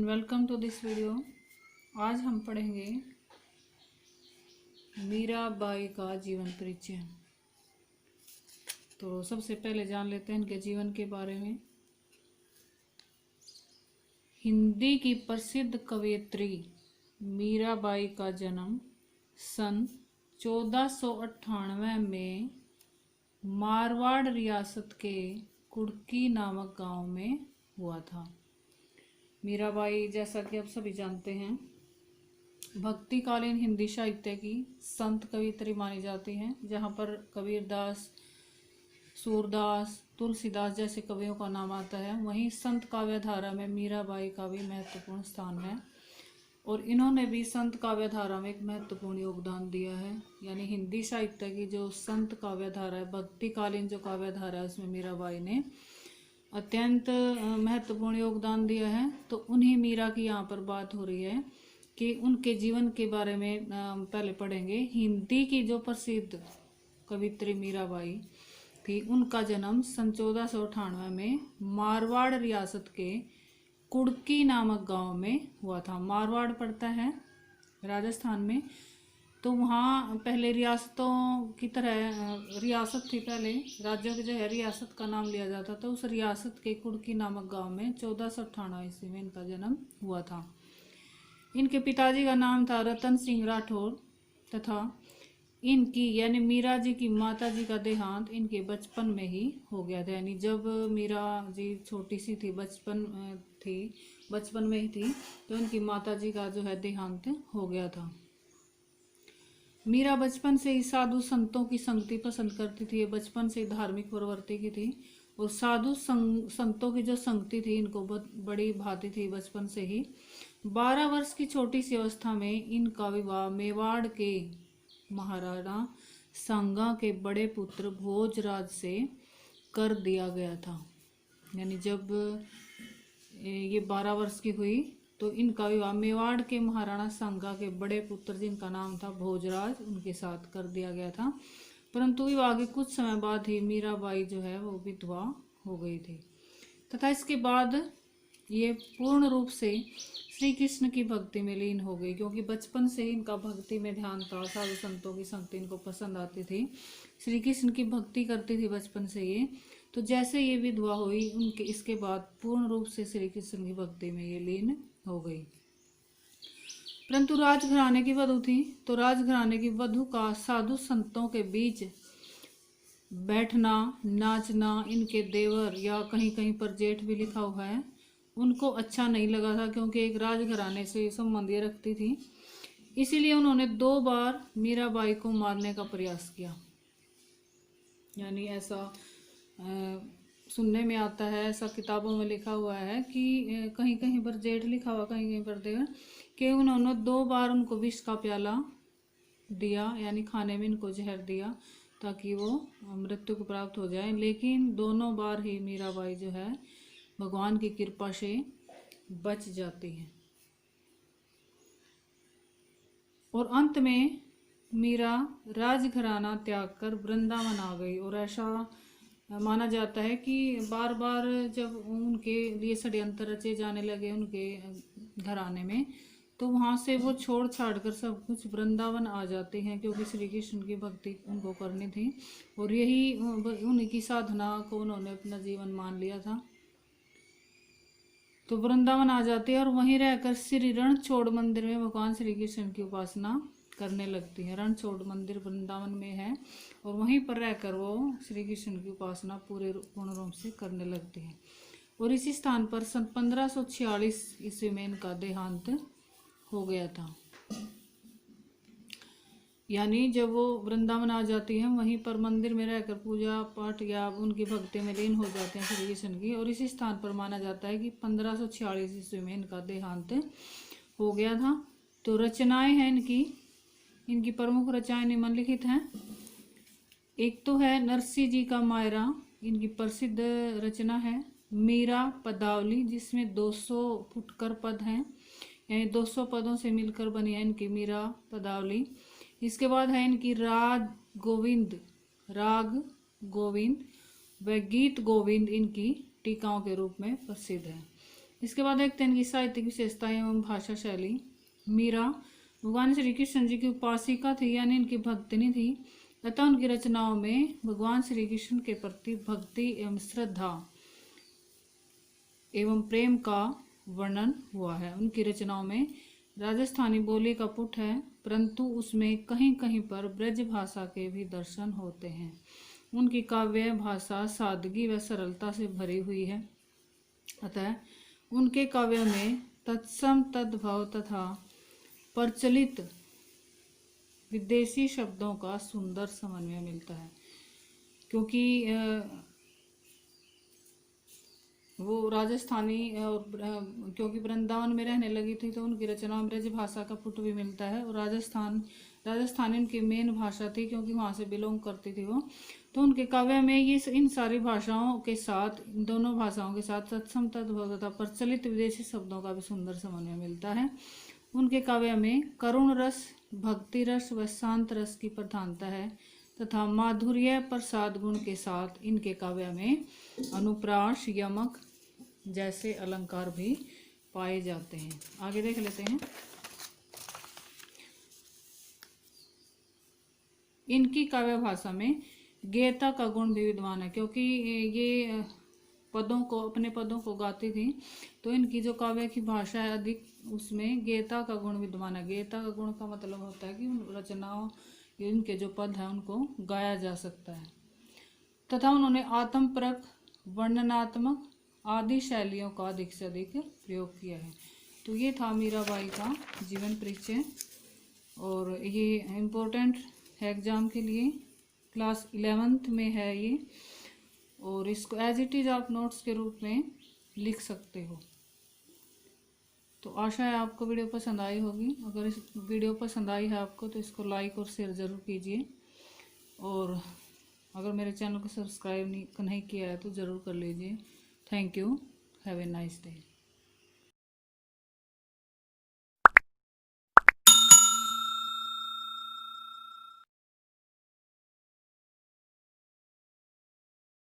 Welcome to this video. आज हम पढ़ेंगे मीराबाई का जीवन परिचय। तो सबसे पहले जान लेते हैं इनके जीवन के बारे में। हिंदी की प्रसिद्ध कवयित्री मीराबाई का जन्म सन 1498 में मारवाड़ रियासत के कुड़की नामक गांव में हुआ था। मीराबाई, जैसा कि आप सभी जानते हैं, भक्तिकालीन हिंदी साहित्य की संत कवियत्री मानी जाती हैं, जहाँ पर कबीरदास, सूरदास, तुलसीदास जैसे कवियों का नाम आता है। वहीं संत काव्य धारा में मीराबाई का भी महत्वपूर्ण स्थान है और इन्होंने भी संत काव्य धारा में एक महत्वपूर्ण योगदान दिया है। यानी हिंदी साहित्य की जो संत काव्य धारा है, भक्तिकालीन जो काव्य धारा है, उसमें मीराबाई ने अत्यंत महत्वपूर्ण योगदान दिया है। तो उन्हीं मीरा की यहाँ पर बात हो रही है कि उनके जीवन के बारे में पहले पढ़ेंगे। हिंदी की जो प्रसिद्ध कवित्री मीराबाई थी, उनका जन्म सन 1498 में मारवाड़ रियासत के कुड़की नामक गांव में हुआ था। मारवाड़ पड़ता है राजस्थान में। तो वहाँ पहले रियासतों की तरह रियासत थी, पहले राज्यों के जो है रियासत का नाम लिया जाता था। उस रियासत के कुड़की नामक गांव में 1498 ईस्वी में इनका जन्म हुआ था। इनके पिताजी का नाम था रतन सिंह राठौर तथा इनकी यानी मीरा जी की माता जी का देहांत इनके बचपन में ही हो गया था। यानी जब मीरा जी छोटी सी थी, बचपन में ही थी, तो इनकी माता जी का जो है देहांत हो गया था। मीरा बचपन से ही साधु संतों की संगति पसंद करती थी। बचपन से ही धार्मिक प्रवृत्ति की थी और साधु संतों की जो संगति थी इनको बड़ी भाती थी बचपन से ही। 12 वर्ष की छोटी सी अवस्था में इनका विवाह मेवाड़ के महाराणा सांगा के बड़े पुत्र भोजराज से कर दिया गया था। यानी जब ये 12 वर्ष की हुई तो इनका विवाह मेवाड़ के महाराणा सांगा के बड़े पुत्र, जिनका नाम था भोजराज, उनके साथ कर दिया गया था। परंतु विवाह के कुछ समय बाद ही मीराबाई जो है वो विधवा हो गई थी तथा इसके बाद ये पूर्ण रूप से श्री कृष्ण की भक्ति में लीन हो गई, क्योंकि बचपन से ही इनका भक्ति में ध्यान था। साधु संतों की संगति इनको पसंद आती थी, श्री कृष्ण की भक्ति करती थी बचपन से ये। तो जैसे ये विधवा हुई, उनके इसके बाद पूर्ण रूप से श्री कृष्ण की भक्ति में ये लीन हो गई। परंतु राजघराने की वधू थी, तो राजघराने की वधू का साधु संतों के बीच बैठना, नाचना, इनके देवर या कहीं कहीं पर जेठ भी लिखा हुआ है, उनको अच्छा नहीं लगा था, क्योंकि एक राजघराने से संबंध ये रखती थी। इसीलिए उन्होंने 2 बार मीराबाई को मारने का प्रयास किया। यानी ऐसा सुनने में आता है, ऐसा किताबों में लिखा हुआ है कि कहीं कहीं पर जेठ लिखा हुआ, कहीं कहीं पर देवर, कि उन्होंने 2 बार उनको विष का प्याला दिया, यानी खाने में इनको जहर दिया ताकि वो मृत्यु को प्राप्त हो जाए। लेकिन दोनों बार ही मीराबाई जो है भगवान की कृपा से बच जाती है और अंत में मीरा राजघराना त्याग कर वृंदावन आ गई। और ऐसा माना जाता है कि बार बार जब उनके लिए षड्यंत्र रचे जाने लगे उनके घराने में, तो वहाँ से वो छोड़ छाड़ कर सब कुछ वृंदावन आ जाते हैं, क्योंकि श्री कृष्ण की भक्ति उनको करनी थी और यही उनकी साधना को उन्होंने अपना जीवन मान लिया था। तो वृंदावन आ जाते हैं और वहीं रहकर श्री रणछोड़ मंदिर में भगवान श्री कृष्ण की उपासना करने लगती है। रणछोड़ मंदिर वृंदावन में है और वहीं पर रहकर वो श्री कृष्ण की उपासना पूर्ण रूप से करने लगती है। और इसी स्थान पर सन 1546 ईस्वी में इनका देहांत हो गया था। यानी जब वो वृंदावन आ जाती हैं, वहीं पर मंदिर में रहकर पूजा पाठ या उनकी भक्ति में लीन हो जाते हैं श्री कृष्ण की। और इसी स्थान पर माना जाता है कि 1546 ईस्वी में इनका देहांत हो गया था। तो रचनाएं हैं इनकी प्रमुख रचनाएं निम्नलिखित हैं। एक तो है नरसी जी का मायरा, इनकी प्रसिद्ध रचना है। मीरा पदावली, जिसमें 200 फुटकर पद हैं, यानी 200 पदों से मिलकर बनी है इनकी मीरा पदावली। इसके बाद है इनकी राग गोविंद व गीत गोविंद, इनकी टीकाओं के रूप में प्रसिद्ध है। इसके बाद देखते हैं इनकी साहित्यिक विशेषताएं एवं भाषा शैली। मीरा भगवान श्री कृष्ण जी की उपासिका थी, यानी इनकी भक्तिनी थी, अतः उनकी रचनाओं में भगवान श्री कृष्ण के प्रति भक्ति एवं श्रद्धा एवं प्रेम का वर्णन हुआ है। उनकी रचनाओं में राजस्थानी बोली का पुट है, परंतु उसमें कहीं कहीं पर ब्रज भाषा के भी दर्शन होते हैं। उनकी काव्य भाषा सादगी व सरलता से भरी हुई है, अतः उनके काव्य में तत्सम तद्भव तथा प्रचलित विदेशी शब्दों का सुंदर समन्वय मिलता है। क्योंकि वो राजस्थानी और क्योंकि वृंदावन में रहने लगी थी तो उनकी रचनाओं में ब्रज भाषा का पुट भी मिलता है। और राजस्थानी उनकी मेन भाषा थी, क्योंकि वहाँ से बिलोंग करती थी वो। तो उनके काव्य में ये इन सारी भाषाओं के साथ, इन दोनों भाषाओं के साथ तत्सम तद्भव तथा प्रचलित विदेशी शब्दों का भी सुंदर समन्वय मिलता है। उनके काव्य में करुण रस, भक्ति रस व शांत रस की प्रधानता है तथा माधुर्य प्रसाद गुण के साथ इनके काव्य में अनुप्रास, यमक जैसे अलंकार भी पाए जाते हैं। आगे देख लेते हैं। इनकी काव्य भाषा में गेयता का गुण भी विद्वान है, क्योंकि ये अपने पदों को गाती थी, तो इनकी जो काव्य की भाषा है अधिक, उसमें गेयता का गुण विद्वान है। गेयता का गुण का मतलब होता है कि उन रचनाओं, इनके जो पद हैं उनको गाया जा सकता है। तथा उन्होंने आत्मपरक, वर्णनात्मक आदि शैलियों का अधिक से अधिक प्रयोग किया है। तो ये था मीराबाई का जीवन परिचय, और ये इम्पोर्टेंट है एग्जाम के लिए। क्लास 11th में है ये, और इसको एज इट इज आप नोट्स के रूप में लिख सकते हो। तो आशा है आपको वीडियो पसंद आई होगी। अगर इस वीडियो पसंद आई है आपको तो इसको लाइक और शेयर ज़रूर कीजिए, और अगर मेरे चैनल को सब्सक्राइब नहीं किया है तो ज़रूर कर लीजिए। Thank you, have a nice day.